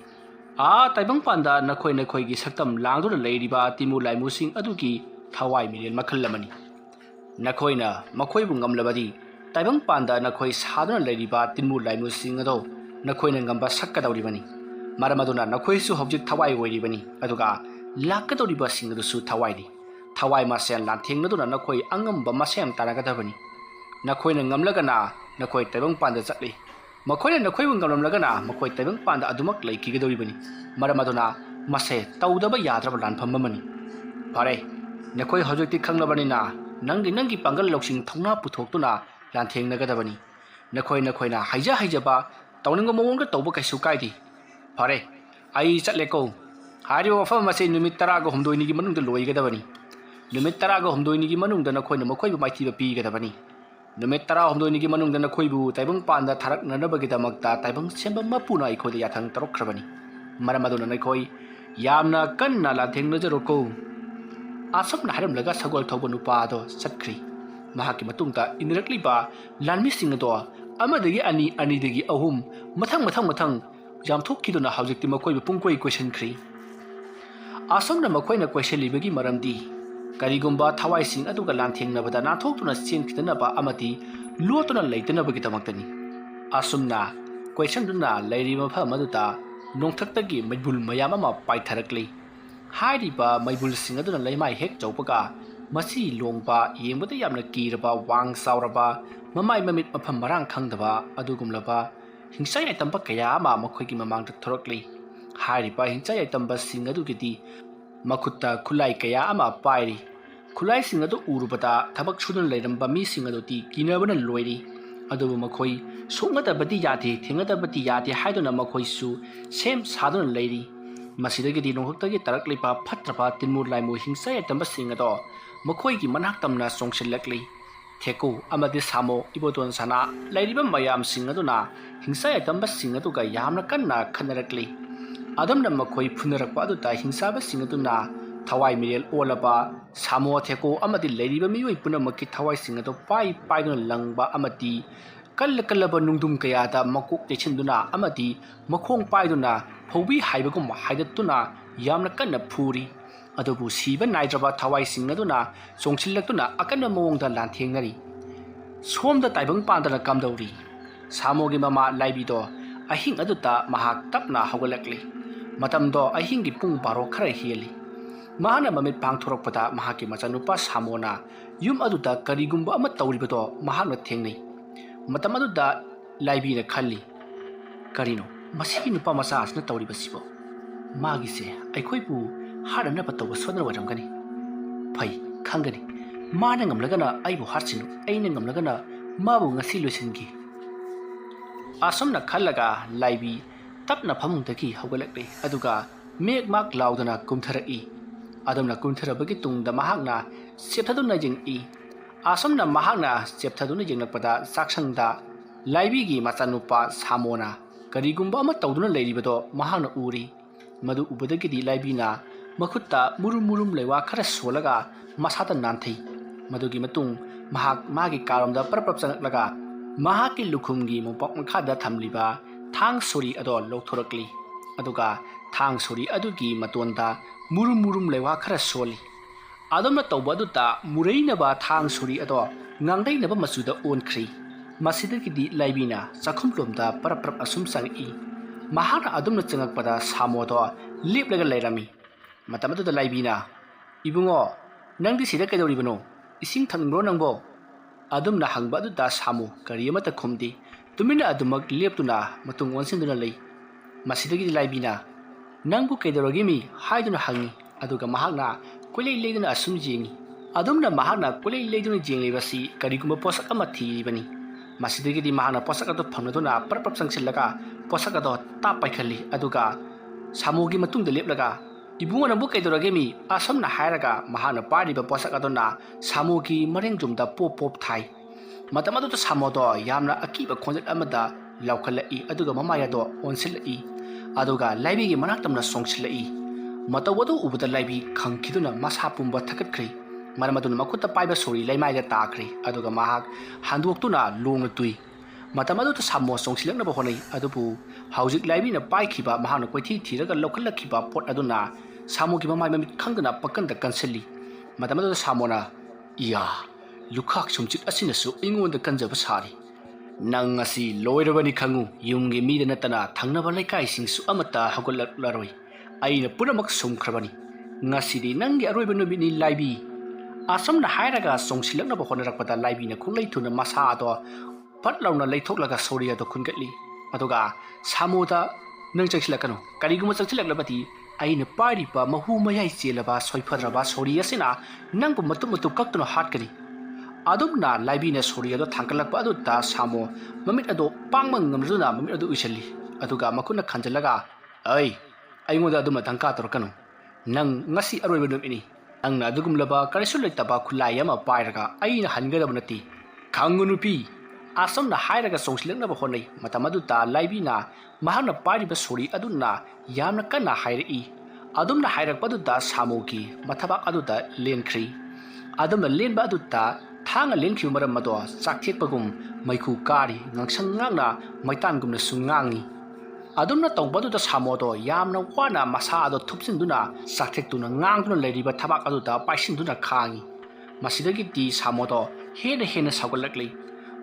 ताइबंग पांदा नखोइगी सक्तम लांगदुना लैरिबा तिमु लाइमुसिंग अदुगी थवाई मिरेन मखल लमनी नखोइना मखोइबु ngamlabadi ताइबंग पांदा नखोइ सादुना लैरिबा तिमु लाइमुसिंग अदो नखोइना ngamba सक्कदौरिबनी मरमदुना नखोइसु हौजिक थवाई ओइरिबनी अदुगा लाक्कदौरिबा सिंग अदुसु थवाईनि थवाई मासेन लांथेंगदुना नखोइ अंगम्बा मासेम तानागदबनी नखोइना ngamlagana नखोइ ताइबंग पांदा चटली मखोइना नखोइबु ngamlamlagana मखोइ ताइबंग पांदा अदुमक लैखिगदौरिबनी मरमदुना मसे तौदबा याद्रबा लानफममनी फरे नखोइ हौजिकति खंगलबनिना नंगी पांगल लौसिंग थौना पुथोक्तुना लांथेंगनगदबनी नखोइना हाइजबा तौनिंग मवोंग तौबा कैसु काइदि फरे आई चटलेको हारिबा वफम मसे नुमित 10 गा हमदोइनिगी मनुंगदा लोइगदबनी नुमित 10 गा हमदोइनिगी मनुंगदा नखोइना मखोइबु माइथीबा पीगदबनी नुमित 10 हमदोइनिगी मनुंगदा नखोइबु ताइबंग पांदा थारकननबगिदमक्ता ताइबंग सेंबा मपुना अखोइदा याथंग तरोखरबनी मरमदुना नखोइ यामना कन्ना लाथेंगनजरोको आसमना हारमलगा सगोल थौबा नुपादो चटख्री महाकी मतुंगता इनरकलिबा लानमिसिंग दो अमदगी अनिदगी अहुम मथंग जामथोक्किदुना हौजिक्ति मखोइबु पुंकोइ क्वेश्चनख्री आसमना मखोइना क्वेश्चनलिबगी मरमदी करिगुम्बा थवाइसिंग अदुगा लांथेंगनबदा नाथोक्तुना चेनखिदनबा अमति लोतुना लैतनबगिदमक्तनी आसुमना क्वेश्चनदुना लैरिबा मफमदुदा नोंथक्तगी मैबुल मयाम अमा पाइथरकली हारिबा मैबुलसिंग अदुना लैमाइ हेक चौपगा मसी लोंबा येंबदा यामना कीरबा वांग सावरबा ममाइ ममित मफम मरांग खंगदबा अदुगुमलबा हिंसा यातंबा कया अमा मखोइगी ममांगदा थोरकली हारिबा हिंसा यातंबा सिंग अदुगिदी मखुत्ता खुलाई कया अमा पाइरी खुलाई सिंग अदु उरुबदा थबक सुदुन लैरंबा मी सिंग अदुती किनबना लोइरी अदुबु मखोइ सोंगदबदी यादे थेंगदबदी यादे हाइदुना मखोइसु सेम सादुन लैरी ꯃꯁꯤꯗꯒꯤꯗꯤ ꯅꯣꯡꯍꯨꯛꯇꯒꯤ ꯇꯥꯔꯛꯂꯤꯕ ꯐꯠꯇ꯭ꯔꯕ ꯇꯤꯟꯃꯨ ꯂꯥꯏꯃꯨ ꯍꯤꯡꯁꯥ ꯌꯥꯏꯇꯝꯕꯁꯤꯡ ꯑꯗꯣ ꯃꯈꯣꯏꯒꯤ ꯃꯅꯥꯛ ꯇꯝꯅ ꯆꯣꯡꯁꯤꯜꯂꯛꯂꯤ꯫ ꯊꯦꯀꯨ ꯑꯃꯗꯤ ꯁꯥꯃꯣ ꯏꯕꯣꯇꯣꯟ ꯁꯥꯅꯥ ꯂꯩꯔꯤꯕ ꯃꯌꯥꯝꯁꯤꯡ ꯑꯗꯨꯅ ꯍꯤꯡꯁꯥ ꯌꯥꯏꯇꯝꯕꯁꯤꯡ ꯑꯗꯨꯒ ꯌꯥꯝꯅ ꯀꯟꯅ ꯈꯠꯅꯔꯛꯂꯤ꯫ ꯑꯗꯨꯝꯅ ꯃꯈꯣꯏ ꯐꯨꯅꯔꯛꯄ ꯑꯗꯨꯗ ꯍꯤꯡꯁꯥꯕꯁꯤꯡ ꯑꯗꯨꯅ ꯊꯋꯥꯏ ꯃꯤꯔꯦꯜ ꯑꯣꯜꯂꯕ ꯁꯥꯃꯣ ꯊꯦꯀꯨ ꯑꯃꯗꯤ ꯂꯩꯔꯤꯕ ꯃꯤꯑꯣꯏ ꯄꯨꯝꯅꯃꯛꯀꯤ ꯊꯋꯥꯏꯁꯤꯡ ꯑꯗꯨ ꯄꯥꯏꯗꯨꯅ ꯂꯪꯕ ꯑꯃꯗꯤ ꯀꯜꯂꯕ ꯅꯨꯡꯗꯨꯝ ꯀꯌꯥꯗ ꯃꯀꯣꯛ ꯌꯩꯁꯤꯟꯗꯨꯅ ꯑꯃꯗꯤ ꯃꯈꯣꯡ ꯄꯥꯏꯗꯨꯅ ꯐꯧꯕꯤ ꯍꯥꯏꯕꯒꯨꯝ ꯍꯥꯏꯗꯠꯇꯨꯅ ꯌꯥꯝꯅ ꯀꯟꯅ ꯐꯨꯔꯤ꯫ ꯑꯗꯨꯕꯨ ꯁꯤꯕ ꯅꯥꯏꯗ꯭ꯔꯕ ꯊꯋꯥꯏꯁꯤꯡ ꯑꯗꯨꯅ ꯆꯣꯡꯁꯤꯜꯂꯛꯇꯨꯅ ꯑꯀꯟꯕ ꯃꯑꯣꯡꯗ ꯂꯥꯟꯊꯦꯡꯅꯔꯤ꯫ ꯁꯣꯝꯗ ꯇꯥꯏꯕꯪ ꯄꯥꯟꯗꯅ ꯀꯝꯗꯧꯔꯤ? ꯁꯥꯃꯣꯒꯤ ꯃꯃꯥ ꯂꯥꯏꯕꯤꯗꯣ ꯑꯍꯤꯡ ꯑꯗꯨꯗ ꯃꯍꯥꯛ ꯇꯞꯅ ꯍꯧꯒꯠꯂꯛꯂꯤ꯫ ꯃꯇꯝꯗꯣ ꯑꯍꯤꯡꯒꯤ ꯄꯨꯡ 12 ꯈꯔ ꯍꯦꯜꯂꯤ꯫ ꯃꯍꯥꯛꯅ ꯃꯃꯤꯠ ꯄꯥꯡꯊꯣꯔꯛꯄꯗ ꯃꯍꯥꯛꯀꯤ ꯃꯆꯥꯅꯨꯄꯥ ꯁꯥꯃꯣꯅ ꯌꯨꯝ ꯑꯗꯨꯗ ꯀꯔꯤꯒꯨꯝꯕ ꯑꯃ ꯇꯧꯔꯤꯕꯗꯣ ꯃꯍꯥꯛꯅ ꯊꯦꯡꯅꯩ꯫ ꯃꯇꯝ ꯑꯗꯨꯗ ꯂꯥꯏꯕꯤꯅ ꯈꯜꯂꯤ, ꯀꯔꯤꯅꯣ ꯃꯁꯤꯒꯤ ꯅꯨꯄꯥ ꯃꯆꯥ ꯑꯁꯤꯅ ꯇꯧꯔꯤꯕꯁꯤꯕꯣ? ꯃꯥꯒꯤꯁꯦ ꯑꯩꯈꯣꯏꯕꯨ ꯍꯥꯠꯅꯅꯕ ꯇꯧꯕ ꯁꯣꯗꯅ ꯑꯣꯏꯔꯝꯒꯅꯤ꯫ ꯐꯩ, ꯈꯪꯒꯅꯤ꯫ ꯃꯥꯅ ꯉꯝꯂꯒꯅ ꯑꯩꯕꯨ ꯍꯥꯠꯁꯤꯅꯨ, ꯑꯩꯅ ꯉꯝꯂꯒꯅ ꯃꯥꯕꯨ ꯉꯁꯤ ꯂꯣꯏꯁꯤꯟꯈꯤ꯫ ꯑꯁꯨꯝꯅ ꯈꯜꯂꯒ ꯂꯥꯏꯕꯤ ꯇꯞꯅ ꯐꯃꯨꯡꯗꯒꯤ ꯍꯧꯒꯠꯂꯛꯂꯤ ꯑꯗꯨꯒ ꯃꯦꯛ ꯃꯥꯛ ꯂꯥꯎꯗꯨꯅ ꯀꯨꯝꯊꯔꯛꯏ꯫ ꯑꯗꯨꯝꯅ ꯀꯨꯝꯊꯔꯕꯒꯤ ꯇꯨꯡꯗ ꯃꯍꯥꯛꯅ ꯆꯦꯞꯊꯗꯨꯅ ꯌꯦꯡꯉꯛꯏ꯫ ꯑꯁꯨꯝꯅ ꯃꯍꯥꯛꯅ ꯆꯦꯞꯊꯗꯨꯅ ꯌꯦꯡꯂꯛꯄꯗ ꯆꯥꯛꯁꯪꯗ ꯂꯥꯏꯕꯤꯒꯤ ꯃꯆꯥꯅꯨꯄꯥ ꯁꯥꯃꯣꯅ ꯀꯔꯤꯒꯨꯝꯕ ꯑꯃ ꯇꯧꯗꯨꯅ ꯂꯩꯔꯤꯕꯗꯣ ꯃꯍꯥꯛꯅ ꯎꯔꯤ꯫ ꯃꯗꯨ ꯎꯕꯗꯒꯤꯗꯤ ꯂꯥꯏꯕꯤꯅ ꯃꯈꯨꯠꯇ ꯃꯨꯔꯨꯝ ꯂꯩꯋꯥ ꯈꯔ ꯁꯣꯜꯂꯒ ꯃꯁꯥꯗ ꯅꯥꯟꯊꯩ꯫ ꯃꯗꯨꯒꯤ ꯃꯇꯨꯡ ꯃꯍꯥꯛ ꯃꯥꯒꯤ ꯀꯥꯔꯣꯝꯗ ꯄꯔꯞ ꯆꯪꯂꯛꯂꯒ ꯃꯍꯥꯛꯀꯤ ꯂꯨꯈꯨꯝꯒꯤ ꯃꯣꯝꯄꯥꯛ ꯃꯈꯥꯗ ꯊꯝꯂꯤꯕ ꯊꯥꯡ ꯁꯣꯔꯤ ꯑꯗꯣ ꯂꯧꯊꯣꯔꯛꯂꯤ ꯑꯗꯨꯒ ꯊꯥꯡ ꯁꯣꯔꯤ ꯑꯗꯨꯒꯤ ꯃꯇꯣꯟꯗ ꯃꯨꯔꯨꯝ ꯂꯩꯋꯥ ꯈꯔ ꯁꯣꯜꯂꯤ꯫ ꯑꯗꯨꯝꯅ ꯇꯧꯕ ꯑꯗꯨꯗ ꯃꯨꯔꯩꯅꯕ ꯊꯥꯡ ꯁꯣꯔꯤ ꯑꯗꯣ ꯉꯥꯡꯂꯩꯅꯕ ꯃꯆꯨꯗ ꯑꯣꯟꯈ꯭ꯔꯤ꯫ ꯃꯁꯤꯗꯒꯤꯗꯤ ꯂꯥꯏꯕꯤꯅ ꯆꯥꯛꯈꯨꯝꯂꯣꯝꯗ ꯄꯔꯞ ꯑꯁꯨꯝ ꯆꯪꯉꯛꯏ꯫ ꯃꯍꯥꯛꯅ ꯑꯗꯨꯝꯅ ꯆꯪꯉꯛꯄꯗ ꯁꯥꯃꯣꯗꯣ ꯂꯦꯞꯂꯒ ꯂꯩꯔꯝꯃꯤ꯫ ꯃꯇꯝ ꯑꯗꯨꯗ ꯂꯥꯏꯕꯤꯅ, ꯏꯕꯨꯡꯉꯣ, ꯅꯪꯗꯤ ꯁꯤꯗ ꯀꯩꯗꯧꯔꯤꯕꯅꯣ? ꯏꯁꯤꯡ ꯊꯛꯅꯤꯡꯕ꯭ꯔꯣ ꯅꯪꯕꯣ? ꯑꯗꯨꯝꯅ ꯍꯪꯕ ꯑꯗꯨꯗ ꯁꯥꯃꯣ ꯀꯔꯤ ꯑꯃꯠꯇ ꯈꯨꯝꯗꯦ꯫ ꯇꯨꯃꯤꯟꯅ ꯑꯗꯨꯃꯛ ꯂꯦꯞꯇꯨꯅ ꯃꯇꯨꯡ ꯑꯣꯟꯁꯤꯟꯗꯨꯅ ꯂꯩ꯫ ꯃꯁꯤꯗꯒꯤꯗꯤ ꯂꯥꯏꯕꯤꯅ, ꯅꯪꯕꯨ ꯀꯩꯗꯧꯔꯒꯦ ꯃꯤ ꯍꯥꯏꯗꯨꯅ ꯍꯪꯉꯤ ꯑꯗꯨꯒ ꯃꯍꯥꯛꯅ ꯀꯣꯏꯂꯩ ꯂꯩꯗꯨꯅ ꯑꯁꯨꯝ ꯌꯦꯡꯉꯤ꯫ ꯑꯗꯨꯝꯅ ꯃꯍꯥꯛꯅ ꯀꯣꯏꯂꯩ ꯂꯩꯗꯨꯅ ꯌꯦꯡꯂꯤꯕꯁꯤ ꯀꯔꯤꯒꯨꯝꯕ ꯄꯣꯠꯁꯛ ꯑꯃ ꯊꯤꯔꯤꯕꯅꯤ꯫ ꯃꯁꯤꯗꯒꯤꯗꯤ ꯃꯍꯥꯛꯅ ꯄꯣꯠꯁꯛ ꯑꯗꯨ ꯐꯪꯂꯗꯨꯅ ꯄꯔꯞ ꯆꯪꯁꯤꯜꯂꯒ ꯄꯣꯠꯁꯛ ꯑꯗꯣ ꯇꯥꯞ ꯄꯥꯏꯈꯠꯂꯤ ꯑꯗꯨꯒ ꯁꯥꯃꯣꯒꯤ ꯃꯇꯨꯡꯗ ꯂꯦꯞꯂꯒ, ꯏꯕꯨꯡꯉꯣ ꯅꯪꯕꯨ ꯀꯩꯗꯧꯔꯒꯦ ꯃꯤ? ꯑꯁꯨꯝꯅ ꯍꯥꯏꯔꯒ ꯃꯍꯥꯛꯅ ꯄꯥꯏꯔꯤꯕ ꯄꯣꯠꯁꯛ ꯑꯗꯨꯅ ꯁꯥꯃꯣꯒꯤ ꯃꯔꯦꯡꯖꯨꯝꯗ ꯄꯣꯞ ꯊꯥꯏ꯫ ꯃꯇꯝ ꯑꯗꯨꯗ ꯁꯥꯃꯣꯗꯣ ꯌꯥꯝꯅ ꯑꯀꯤꯕ ꯈꯣꯟꯖꯦꯜ ꯑꯃꯗ ꯂꯥꯎꯈꯠꯂꯛꯏ ꯑꯗꯨꯒ ꯃꯃꯥꯏ ꯑꯗꯣ ꯑꯣꯟꯁꯤꯜꯂꯛꯏ ꯑꯗꯨꯒ ꯂꯥꯏꯕꯤꯒꯤ ꯃꯅꯥꯛ ꯇꯝꯅ ꯆꯣꯡꯁꯤꯜꯂꯛꯏ꯫ ꯃꯇꯧ ꯑꯗꯨ ꯎꯕꯗ ꯂꯥꯏꯕꯤ ꯈꯪꯈꯤꯗꯨꯅ ꯃꯁꯥ ꯄꯨꯝꯕ ꯊꯛꯀꯠꯈ꯭ꯔꯤ꯫ ꯃꯔꯝ ꯑꯗꯨꯅ ꯃꯈꯨꯠꯇ ꯄꯥꯏꯕ ꯁꯣꯔꯤ ꯂꯩꯃꯥꯏꯗ ꯇꯥꯈ꯭ꯔꯤ ꯑꯗꯨꯒ ꯃꯍꯥꯛ ꯍꯟꯗꯣꯛꯇꯨꯅ ꯂꯣꯡꯅ ꯇꯨꯏ꯫ ꯃꯇꯝ ꯑꯗꯨꯗ ꯁꯥꯃꯣ ꯆꯣꯡꯁꯤꯜꯂꯛꯅꯕ ꯍꯣꯠꯅꯩ ꯑꯗꯨꯕꯨ ꯍꯧꯖꯤꯛ ꯂꯥꯏꯕꯤꯅ ꯄꯥꯏꯈꯤꯕ ꯃꯍꯥꯛꯅ ꯀꯣꯏꯊꯤ ꯊꯤꯔꯒ ꯂꯧꯈꯠꯂꯛꯈꯤꯕ ꯄꯣꯠ ꯑꯗꯨꯅ ꯁꯥꯃꯣꯒꯤ ꯃꯃꯥꯏ ꯃꯃꯤꯠ ꯈꯪꯗꯅ ꯄꯛꯀꯟꯗ ꯀꯟꯁꯤꯜꯂꯤ꯫ ꯃꯇꯝ ꯑꯗꯨꯗ ꯁꯥꯃꯣꯅ, ꯏꯌꯥ, ꯂꯨꯈꯥꯛ ꯁꯨꯝꯆꯤꯠ ꯑꯁꯤꯅꯁꯨ ꯑꯩꯉꯣꯟꯗ ꯀꯟꯖꯕ ꯁꯥꯔꯤ꯫ ꯅꯪ ꯉꯁꯤ ꯂꯣꯏꯔꯕꯅꯤ ꯈꯪꯉꯨ꯫ ꯌꯨꯝꯒꯤ ꯃꯤꯗ ꯅꯠꯇꯅ ꯊꯪꯅꯕ ꯂꯩꯀꯥꯏꯁꯤꯡꯁꯨ ꯑꯃꯠꯇ ꯍꯧꯒꯠꯂꯛꯂꯔꯣꯏ꯫ ꯑꯩꯅ ꯄꯨꯝꯅꯃꯛ ꯁꯨꯝꯈ꯭ꯔꯕꯅꯤ꯫ ꯉꯁꯤꯗꯤ ꯅꯪꯒꯤ ꯑꯔꯣꯏꯕ ꯅꯨꯃꯤꯠꯅꯤ ꯂꯥꯏꯕꯤ꯫ ꯑꯁꯨꯝꯅ ꯍꯥꯏꯔꯒ ꯆꯣꯡꯁꯤꯜꯂꯛꯅꯕ ꯍꯣꯠꯅꯔꯛꯄꯗ ꯂꯥꯏꯕꯤꯅ ꯈꯣꯡꯂꯩ ꯊꯨꯅ ꯃꯁꯥ ꯑꯗꯣ ꯐꯠ ꯂꯥꯎꯅ ꯂꯩꯊꯣꯛꯂꯒ ꯁꯣꯔꯤ ꯑꯗꯣ ꯈꯨꯟꯒꯠꯂꯤ ꯑꯗꯨꯒ ꯁꯥꯃꯣꯗ, ꯅꯪ ꯆꯪꯁꯤꯜꯂꯛꯀꯅꯨ꯫ ꯀꯔꯤꯒꯨꯝꯕ ꯆꯪꯁꯤꯜꯂꯛꯂꯕꯗꯤ ꯑꯩꯅ ꯄꯥꯏꯔꯤꯕ ꯃꯍꯨ ꯃꯌꯥꯏ ꯆꯦꯜꯂꯕ ꯁꯣꯏꯐꯗ꯭ꯔꯕ ꯁꯣꯔꯤ ꯑꯁꯤꯅ ꯅꯪꯕꯨ ꯃꯇꯨꯞ ꯀꯛꯇꯨꯅ ꯍꯥꯠꯀꯅꯤ꯫ ꯑꯗꯨꯝꯅ ꯂꯥꯏꯕꯤꯅ ꯁꯣꯔꯤ ꯑꯗꯣ ꯊꯥꯡꯒꯠꯂꯛꯄ ꯑꯗꯨꯗ ꯁꯥꯃꯣ ꯃꯃꯤꯠ ꯑꯗꯣ ꯄꯥꯡꯕ ꯉꯝꯗꯨꯅ ꯃꯃꯤꯠ ꯑꯗꯨ ꯎꯏꯁꯤꯜꯂꯤ ꯑꯗꯨꯒ ꯃꯈꯨꯠꯅ ꯈꯟꯖꯤꯜꯂꯒ, ꯑꯩꯉꯣꯟꯗ ꯑꯗꯨꯝꯅ ꯙꯪꯀꯥ ꯇꯧꯔꯛꯀꯅꯨ꯫ ꯅꯪ ꯉꯁꯤ ꯑꯔꯣꯏꯕ ꯅꯨꯃꯤꯠꯅꯤ꯫ ꯅꯪꯅ ꯑꯗꯨꯒꯨꯝꯂꯕ ꯀꯔꯤꯁꯨ ꯂꯩꯇꯕ ꯈꯨꯠꯂꯥꯏ ꯑꯃ ꯄꯥꯏꯔꯒ ꯑꯩꯅ ꯍꯟꯒꯗꯕ ꯅꯠꯇꯦ꯫ ꯈꯪꯉꯨ ꯅꯨꯄꯤ꯫ ꯑꯁꯨꯝꯅ ꯍꯥꯏꯔꯒ ꯆꯣꯡꯁꯤꯜꯂꯛꯅꯕ ꯍꯣꯠꯅꯩ꯫ ꯃꯇꯝ ꯑꯗꯨꯗ ꯂꯥꯏꯕꯤꯅ ꯃꯍꯥꯛꯅ ꯄꯥꯏꯔꯤꯕ ꯁꯣꯔꯤ ꯑꯗꯨꯅ ꯌꯥꯝꯅ ꯀꯟꯅ ꯍꯥꯏꯔꯛꯏ꯫ ꯑꯗꯨꯝꯅ ꯍꯥꯏꯔꯛꯄ ꯑꯗꯨꯗ ꯁꯥꯃꯣꯒꯤ ꯃꯊꯕꯥꯛ ꯑꯗꯨꯗ ꯂꯦꯟꯈ꯭ꯔꯤ꯫ ꯑꯗꯨꯝꯅ ꯂꯦꯟꯕ ꯑꯗꯨꯗ ꯊꯥꯡꯅ ꯂꯦꯟꯈꯤꯕ ꯃꯔꯝ ꯑꯗꯣ ꯆꯥꯛꯊꯦꯛꯄꯒꯨꯝ ꯃꯩꯈꯨ ꯀꯥꯔꯤ, ꯉꯥꯡꯁꯪ ꯉꯥꯡꯅ ꯃꯩꯇꯥꯟꯒꯨꯝꯅꯁꯨ ꯉꯥꯡꯉꯤ꯫ ꯑꯗꯨꯝꯅ ꯇꯧꯕ ꯑꯗꯨꯗ ꯁꯥꯃꯣꯗꯣ ꯌꯥꯝꯅ ꯋꯥꯅ ꯃꯁꯥ ꯑꯗꯣ ꯊꯨꯞꯆꯤꯟꯗꯨꯅ ꯆꯥꯛꯊꯦꯛꯇꯨꯅ ꯉꯥꯡꯗꯨꯅ ꯂꯩꯔꯤꯕ ꯊꯕꯥꯛ ꯑꯗꯨꯗ ꯄꯥꯏꯁꯤꯟꯗꯨꯅ ꯈꯥꯡꯉꯤ꯫ ꯃꯁꯤꯗꯒꯤꯗꯤ ꯁꯥꯃꯣꯗꯣ ꯍꯦꯟꯅ ꯁꯥꯎꯒꯠꯂꯛꯂꯤ꯫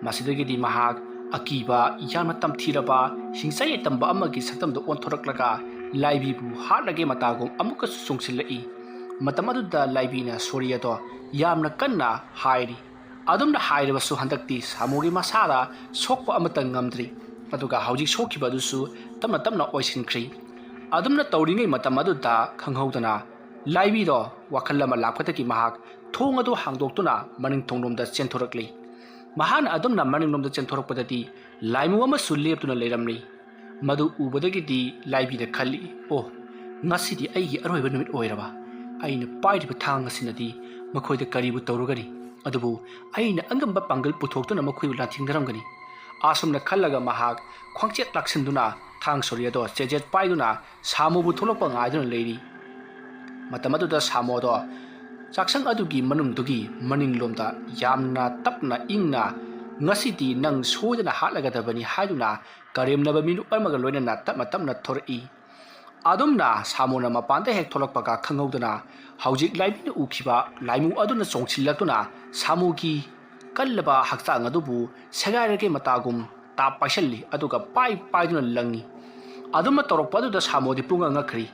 ꯃꯁꯤꯗꯒꯤꯗꯤ ꯃꯍꯥꯛ ꯑꯀꯤꯕ, ꯌꯥꯝꯅ ꯇꯝꯊꯤꯔꯕ ꯍꯤꯡꯁꯥ ꯌꯥꯏꯇꯝꯕ ꯑꯃꯒꯤ ꯁꯛꯇꯝꯗ ꯑꯣꯟꯊꯣꯔꯛꯂꯒ ꯂꯥꯏꯕꯤꯕꯨ ꯍꯥꯠꯂꯒꯦ ꯃꯇꯥꯒꯨꯝ ꯑꯃꯨꯛꯀꯁꯨ ꯆꯣꯡꯁꯤꯜꯂꯛꯏ꯫ ꯃꯇꯝ ꯑꯗꯨꯗ ꯂꯥꯏꯕꯤꯅ ꯁꯣꯔꯤ ꯑꯗꯣ ꯌꯥꯝꯅ ꯀꯟꯅ ꯍꯥꯏꯔꯤ꯫ ꯑꯗꯨꯝꯅ ꯍꯥꯏꯔꯕꯁꯨ ꯍꯟꯗꯛꯇꯤ ꯁꯥꯃꯣꯒꯤ ꯃꯁꯥꯗ ꯁꯣꯛꯄ ꯑꯃꯠꯇ ꯉꯝꯗ꯭ꯔꯤ ꯑꯗꯨꯒ ꯍꯧꯖꯤꯛ ꯁꯣꯛꯈꯤꯕ ꯑꯗꯨꯁꯨ ꯇꯞꯅ ꯑꯣꯏꯁꯤꯟꯈ꯭ꯔꯤ꯫ ꯑꯗꯨꯝꯅ ꯇꯧꯔꯤꯉꯩ ꯃꯇꯝ ꯑꯗꯨꯗ ꯈꯪꯍꯧꯗꯅ ꯂꯥꯏꯕꯤꯗꯣ ꯋꯥꯈꯜ ꯑꯃ ꯂꯥꯛꯄꯗꯒꯤ ꯃꯍꯥꯛ ꯊꯣꯡ ꯑꯗꯨ ꯍꯥꯡꯗꯣꯛꯇꯨꯅ ꯃꯅꯤꯡ ꯊꯣꯡꯂꯣꯝꯗ ꯆꯦꯟꯊꯣꯔꯛꯂꯤ꯫ ꯃꯍꯥꯛꯅ ꯑꯗꯨꯝꯅ ꯃꯅꯤꯡꯂꯣꯝꯗ ꯆꯦꯟꯊꯣꯔꯛꯄꯗꯗꯤ ꯂꯥꯏꯃꯨ ꯑꯃꯁꯨ ꯂꯦꯞꯇꯨꯅ ꯂꯩꯔꯝꯂꯤ꯫ ꯃꯗꯨ ꯎꯕꯗꯒꯤꯗꯤ ꯂꯥꯏꯕꯤꯅ ꯈꯜꯂꯤ, ꯑꯣ, ngasi di ai gi aroi ba numit oiraba aina pairi ba thang asinadi makhoi da karibu tawrugani adubu aina angamba pangal puthok na makhoi la thingdaramgani asumna khallaga mahak khwangchet laksinduna thang soria do chejet paiduna samu bu tholokpa ngaiduna leiri matamadu da samo do chaksang adugi manungdugi maninglomda yamna tapna ingna ngasidi nang soidana hatlaga dabani haiduna karemnaba minu amaga loinana tapna thori adumna samona mapanda hek tholokpaga khangaudana haujik laibina ukhiba laimu aduna chongchillatuna samugi kallaba hakchang adubu segairage matagum ta paishalli aduga paiduna langi aduma torokpadu da samodi punga ngakri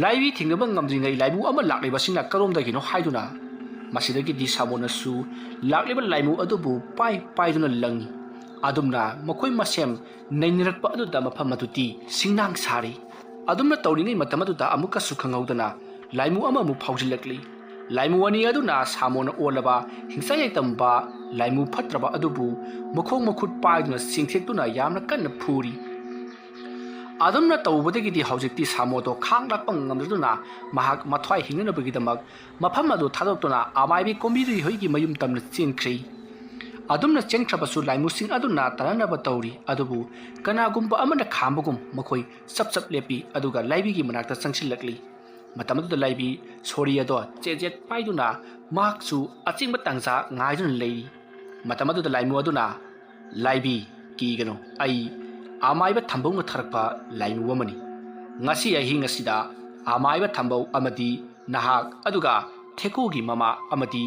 laibi thingnaba ngamdringai laimu ama lakliba sina karomdagino haiduna masidagi di samona su lakliba laimu adubu paiduna langi adumna makoi masem nainirakpa aduda mafam aduti singnang sari adumna tawringai matamaduna amuka sukhangaudana laimu ama mu phaujilakli laimu ani aduna samona olaba hingsayai tamba laimu phatraba adubu mokhong mokhut paiduna singthektuna yamna kanna phuri adumna tawbadagi di haujikti samodo khanglakpang ngamduna mahak mathwai hingnabagi mafam adu thadoktuna amaibi kombiri hoigi mayum tamna chinkhri adumna chengthrabasu laimusing aduna taranaba tawri adubu kanagumba amana khambagum makhoi sap lepi aduga laibigi manakta changsilakli matamadu laibi soria do chejet paiduna maksu achingba tangsa ngaidun lei matamadu laimu aduna laibi kigano ai amaiba thambong tharakpa laimu amani ngasi ahi ngasida amaiba thambau amadi nahak aduga thekogi mama amadi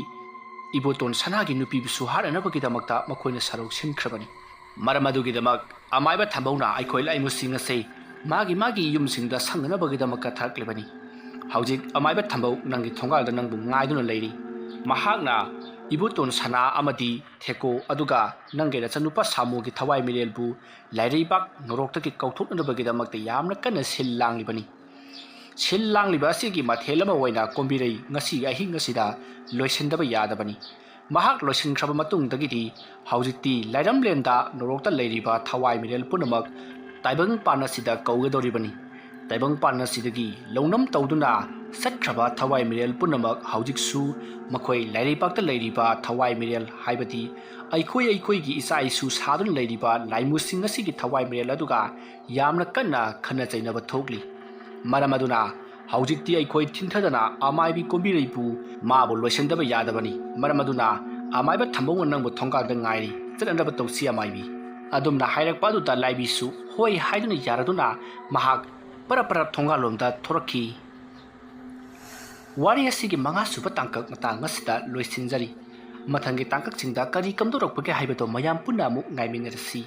iboton sanagi nupi bisu haranabagi damakta makoina sarok sinkrabani maramaduggi damak amaiba thambona aikoi laimu singa sei magi yumsingda sangnabagi damakka thaklebani haujik amaiba thambau nangi thongalda nangbu ngaiduna leiri mahakna ibuton sana amadi theko aduga nangera chanupa samugi thawai mirelbu laireibak noroktaki kauthoknabagi damakta yamna kana sillanglibani sillangliba asigi mathelama waina kombirei ngasi ahi ngasida loisendaba yadabani mahak loisinkraba matungdagidi haujikti lairamlenda norokta leiriba thawai mirel punamak taibang panasida kaugadoribani taibang panasidagi launam tawduna satkraba thawai mirel punamak haujiksu makhoi lairibakta leiriba thawai mirel haibadi aikoi gi isa isu sadun leiriba laimusing asigi thawai mirel aduga yamna kanna khana chainaba thokli maramaduna haujikti aikoi thinthadana amaibi kombireibu mabu loisendaba yadabani maramaduna amaiba thambong nangbu thongkada ngairi chanandaba tawsi amaibi adumna hairakpa adu ta laibi su hoi haiduna yaraduna mahak para thongalomda thorakhi wari asigi manga suba tangkak matang asida loisinjari mathangi tangkak singda kari kamdorokpage haibato mayam punna mu ngaiminarasi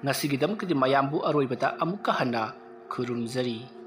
ngasigi damkadi mayambu aroibata amuka hana khurumjari